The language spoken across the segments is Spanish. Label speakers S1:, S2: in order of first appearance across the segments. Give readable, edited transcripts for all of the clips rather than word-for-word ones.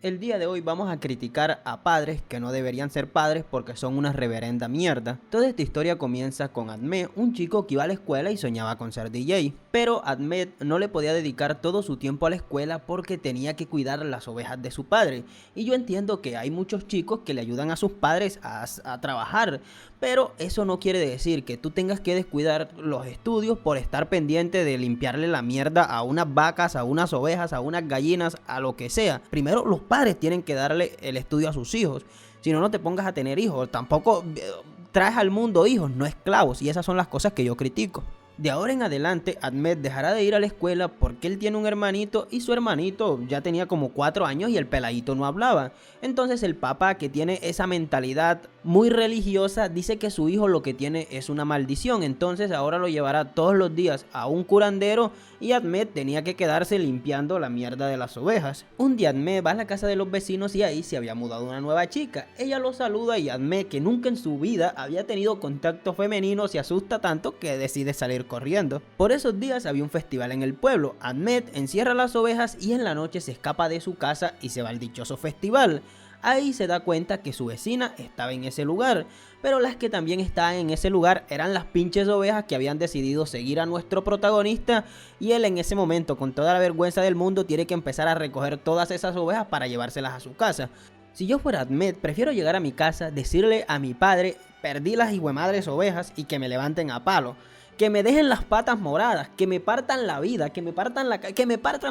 S1: El día de hoy vamos a criticar a padres que no deberían ser padres porque son una reverenda mierda. Toda esta historia comienza con Ahmed, un chico que iba a la escuela y soñaba con ser DJ. Pero Ahmed no le podía dedicar todo su tiempo a la escuela porque tenía que cuidar las ovejas de su padre. Y yo entiendo que hay muchos chicos que le ayudan a sus padres a trabajar, pero eso no quiere decir que tú tengas que descuidar los estudios por estar pendiente de limpiarle la mierda a unas vacas, a unas ovejas, a unas gallinas, a lo que sea. Primero los padres tienen que darle el estudio a sus hijos. Si no, no te pongas a tener hijos. Tampoco traes al mundo hijos, no esclavos. Y esas son las cosas que yo critico. De ahora en adelante, Ahmed dejará de ir a la escuela porque él tiene un hermanito y su hermanito ya tenía como 4 años y el peladito no hablaba. Entonces el papá, que tiene esa mentalidad muy religiosa, dice que su hijo lo que tiene es una maldición. Entonces ahora lo llevará todos los días a un curandero y Ahmed tenía que quedarse limpiando la mierda de las ovejas. Un día Ahmed va a la casa de los vecinos y ahí se había mudado una nueva chica. Ella lo saluda y Ahmed, que nunca en su vida había tenido contacto femenino, se asusta tanto que decide salir corriendo. Por esos días había un festival en el pueblo. Ahmed encierra las ovejas y en la noche se escapa de su casa y se va al dichoso festival. Ahí se da cuenta que su vecina estaba en ese lugar, pero las que también estaban en ese lugar eran las pinches ovejas que habían decidido seguir a nuestro protagonista, y él en ese momento, con toda la vergüenza del mundo, tiene que empezar a recoger todas esas ovejas para llevárselas a su casa. Si yo fuera Ahmed, prefiero llegar a mi casa, decirle a mi padre: perdí las hijuemadres ovejas, y que me levanten a palo. Que me dejen las patas moradas, que me partan la vida, que me partan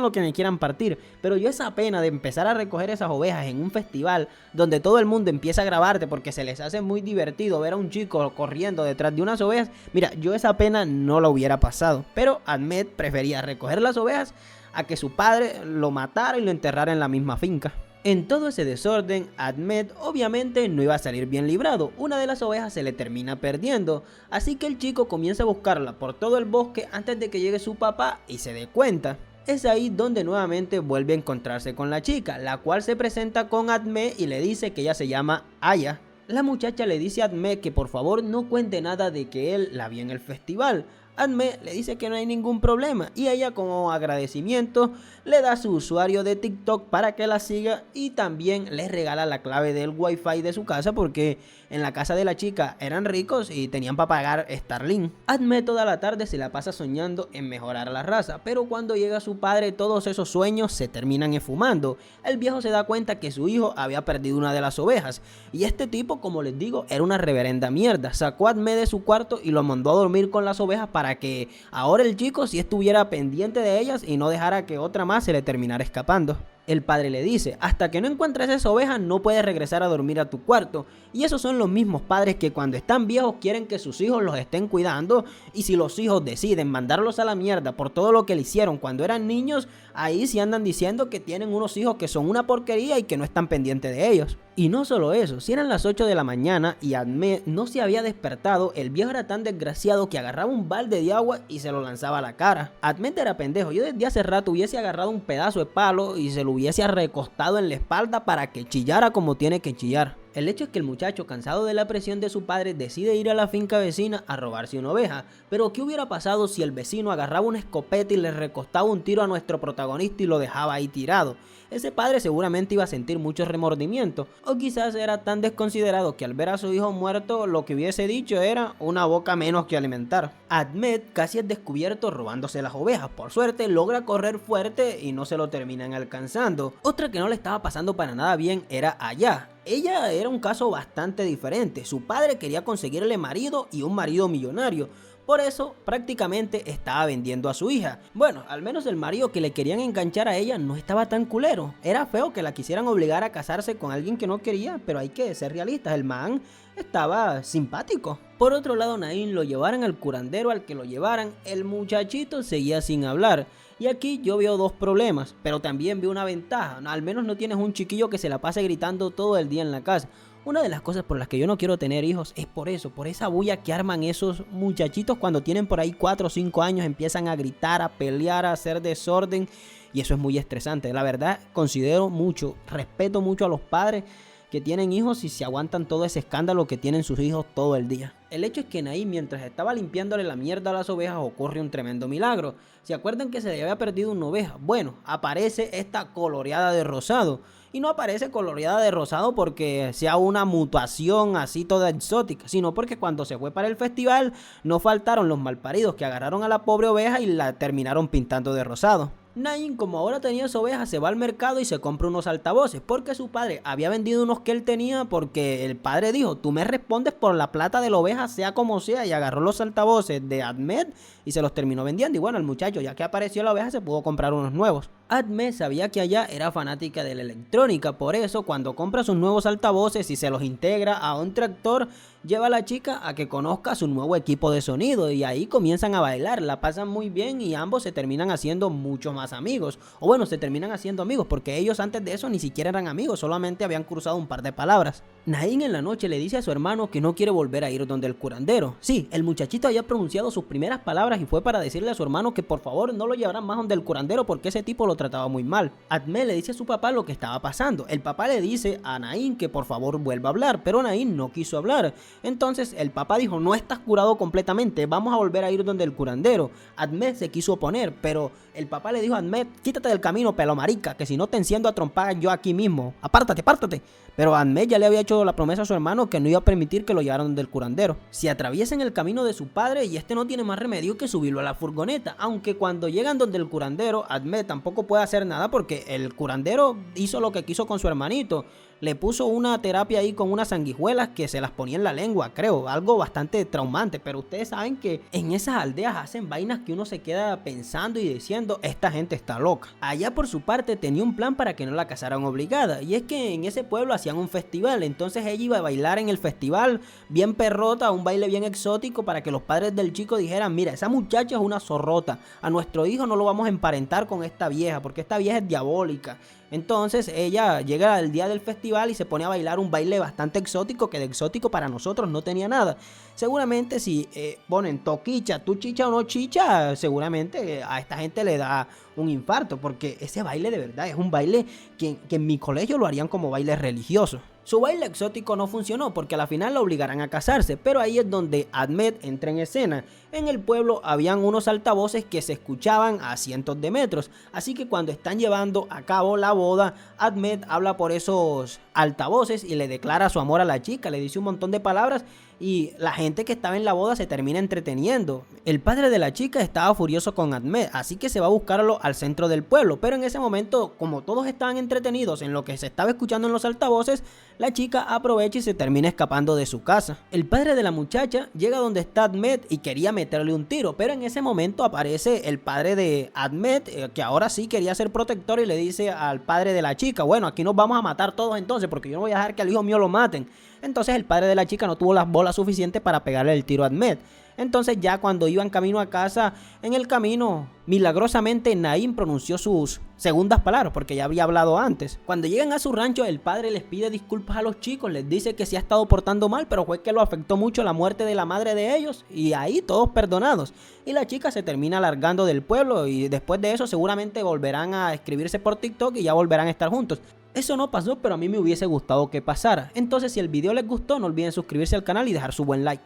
S1: lo que me quieran partir. Pero yo esa pena de empezar a recoger esas ovejas en un festival donde todo el mundo empieza a grabarte porque se les hace muy divertido ver a un chico corriendo detrás de unas ovejas, mira, yo esa pena no la hubiera pasado. Pero Ahmed prefería recoger las ovejas a que su padre lo matara y lo enterrara en la misma finca. En todo ese desorden, Ahmed obviamente no iba a salir bien librado. Una de las ovejas se le termina perdiendo, así que el chico comienza a buscarla por todo el bosque antes de que llegue su papá y se dé cuenta. Es ahí donde nuevamente vuelve a encontrarse con la chica, la cual se presenta con Ahmed y le dice que ella se llama Aya. La muchacha le dice a Ahmed que por favor no cuente nada de que él la vio en el festival. Ahmed le dice que no hay ningún problema y ella, como agradecimiento, le da su usuario de TikTok para que la siga, y también le regala la clave del wifi de su casa porque en la casa de la chica eran ricos y tenían para pagar Starlink. Ahmed toda la tarde se la pasa soñando en mejorar la raza, pero cuando llega su padre todos esos sueños se terminan esfumando. El viejo se da cuenta que su hijo había perdido una de las ovejas y este tipo, como les digo, era una reverenda mierda. Sacó a Ahmed de su cuarto y lo mandó a dormir con las ovejas para que ahora el chico sí estuviera pendiente de ellas y no dejara que otra más se le terminara escapando. El padre le dice: hasta que no encuentres esa oveja no puedes regresar a dormir a tu cuarto. Y esos son los mismos padres que cuando están viejos quieren que sus hijos los estén cuidando, y si los hijos deciden mandarlos a la mierda por todo lo que le hicieron cuando eran niños, ahí sí andan diciendo que tienen unos hijos que son una porquería y que no están pendientes de ellos. Y no solo eso, si eran las 8 de la mañana y Ahmed no se había despertado, el viejo era tan desgraciado que agarraba un balde de agua y se lo lanzaba a la cara. Ahmed era pendejo. Yo desde hace rato hubiese agarrado un pedazo de palo y se lo hubiese recostado en la espalda para que chillara como tiene que chillar. El hecho es que el muchacho, cansado de la presión de su padre, decide ir a la finca vecina a robarse una oveja. Pero ¿qué hubiera pasado si el vecino agarraba una escopeta y le recostaba un tiro a nuestro protagonista y lo dejaba ahí tirado? Ese padre seguramente iba a sentir mucho remordimiento, o quizás era tan desconsiderado que al ver a su hijo muerto lo que hubiese dicho era: una boca menos que alimentar. Ahmed casi es descubierto robándose las ovejas. Por suerte logra correr fuerte y no se lo terminan alcanzando. Otra que no le estaba pasando para nada bien era Aya. Ella era un caso bastante diferente. Su padre quería conseguirle marido y un marido millonario. Por eso prácticamente estaba vendiendo a su hija. Bueno, al menos el marido que le querían enganchar a ella no estaba tan culero. Era feo que la quisieran obligar a casarse con alguien que no quería, pero hay que ser realistas, el man estaba simpático. Por otro lado, Naim lo llevaran al curandero al que lo llevaran, el muchachito seguía sin hablar. Y aquí yo veo dos problemas, pero también veo una ventaja. Al menos no tienes un chiquillo que se la pase gritando todo el día en la casa. Una de las cosas por las que yo no quiero tener hijos es por eso, por esa bulla que arman esos muchachitos cuando tienen por ahí 4 o 5 años, empiezan a gritar, a pelear, a hacer desorden, y eso es muy estresante. La verdad, considero mucho, respeto mucho a los padres que tienen hijos y se aguantan todo ese escándalo que tienen sus hijos todo el día. El hecho es que Naim, mientras estaba limpiándole la mierda a las ovejas, ocurre un tremendo milagro. ¿Se acuerdan que se le había perdido una oveja? Bueno, aparece esta coloreada de rosado. y no aparece coloreada de rosado porque sea una mutación así toda exótica, sino porque cuando se fue para el festival no faltaron los malparidos que agarraron a la pobre oveja y la terminaron pintando de rosado. Nain, como ahora tenía su oveja, se va al mercado y se compra unos altavoces porque su padre había vendido unos que él tenía, porque el padre dijo: tú me respondes por la plata de la oveja sea como sea, y agarró los altavoces de Ahmed y se los terminó vendiendo. Y bueno, el muchacho, ya que apareció la oveja, se pudo comprar unos nuevos. Ahmed sabía que ella era fanática de la electrónica, por eso cuando compra sus nuevos altavoces y se los integra a un tractor, lleva a la chica a que conozca su nuevo equipo de sonido, y ahí comienzan a bailar, la pasan muy bien y ambos se terminan haciendo mucho más amigos. O bueno, se terminan haciendo amigos porque ellos antes de eso ni siquiera eran amigos, solamente habían cruzado un par de palabras. Nain en la noche le dice a su hermano que no quiere volver a ir donde el curandero. Sí, el muchachito había pronunciado sus primeras palabras y fue para decirle a su hermano que por favor no lo llevaran más donde el curandero porque ese tipo lo trataba muy mal. Ahmed le dice a su papá lo que estaba pasando. El papá le dice a Nain que por favor vuelva a hablar, pero Nain no quiso hablar. Entonces el papá dijo: no estás curado completamente, vamos a volver a ir donde el curandero. Ahmed se quiso oponer, pero el papá le dijo a Ahmed: quítate del camino, pelo marica, que si no te enciendo a trompadas yo aquí mismo, apártate, apártate. Pero Ahmed ya le había hecho la promesa a su hermano que no iba a permitir que lo llevaran del curandero. Se atraviesan el camino de su padre y este no tiene más remedio que subirlo a la furgoneta, aunque cuando llegan donde el curandero, Ahmed tampoco puede hacer nada porque el curandero hizo lo que quiso con su hermanito. Le puso una terapia ahí con unas sanguijuelas que se las ponía en la lengua, creo, algo bastante traumante, pero ustedes saben que en esas aldeas hacen vainas que uno se queda pensando y diciendo: esta gente está loca. Allá por su parte tenía un plan para que no la casaran obligada, y es que en ese pueblo hacían un festival, entonces ella iba a bailar en el festival bien perrota, un baile bien exótico, para que los padres del chico dijeran: mira, esa muchacha es una zorrota, a nuestro hijo no lo vamos a emparentar con esta vieja porque esta vieja es diabólica. Entonces ella llega al día del festival y se pone a bailar un baile bastante exótico, que de exótico para nosotros no tenía nada. Seguramente si ponen toquicha, tú chicha o no chicha, seguramente a esta gente le da un infarto, porque ese baile de verdad es un baile que en mi colegio lo harían como baile religioso. Su baile exótico no funcionó porque a la final la obligarán a casarse, pero ahí es donde Ahmed entra en escena. En el pueblo habían unos altavoces que se escuchaban a cientos de metros, así que cuando están llevando a cabo la boda, Ahmed habla por esos altavoces y le declara su amor a la chica, le dice un montón de palabras y la gente que estaba en la boda se termina entreteniendo. El padre de la chica estaba furioso con Ahmed, así que se va a buscarlo al centro del pueblo, pero en ese momento, como todos estaban entretenidos en lo que se estaba escuchando en los altavoces, la chica aprovecha y se termina escapando de su casa. El padre de la muchacha llega donde está Ahmed y quería meterle un tiro, pero en ese momento aparece el padre de Ahmed, que ahora sí quería ser protector, y le dice al padre de la chica: bueno, aquí nos vamos a matar todos entonces, porque yo no voy a dejar que al hijo mío lo maten. Entonces el padre de la chica no tuvo las bolas suficientes para pegarle el tiro a Ahmed. Entonces ya cuando iban camino a casa, en el camino, milagrosamente Nain pronunció sus segundas palabras, porque ya había hablado antes. Cuando llegan a su rancho, el padre les pide disculpas a los chicos, les dice que se ha estado portando mal, pero fue que lo afectó mucho la muerte de la madre de ellos, y ahí todos perdonados. Y la chica se termina largando del pueblo, y después de eso seguramente volverán a escribirse por TikTok y ya volverán a estar juntos. Eso no pasó, pero a mí me hubiese gustado que pasara. Entonces, si el video les gustó, no olviden suscribirse al canal y dejar su buen like.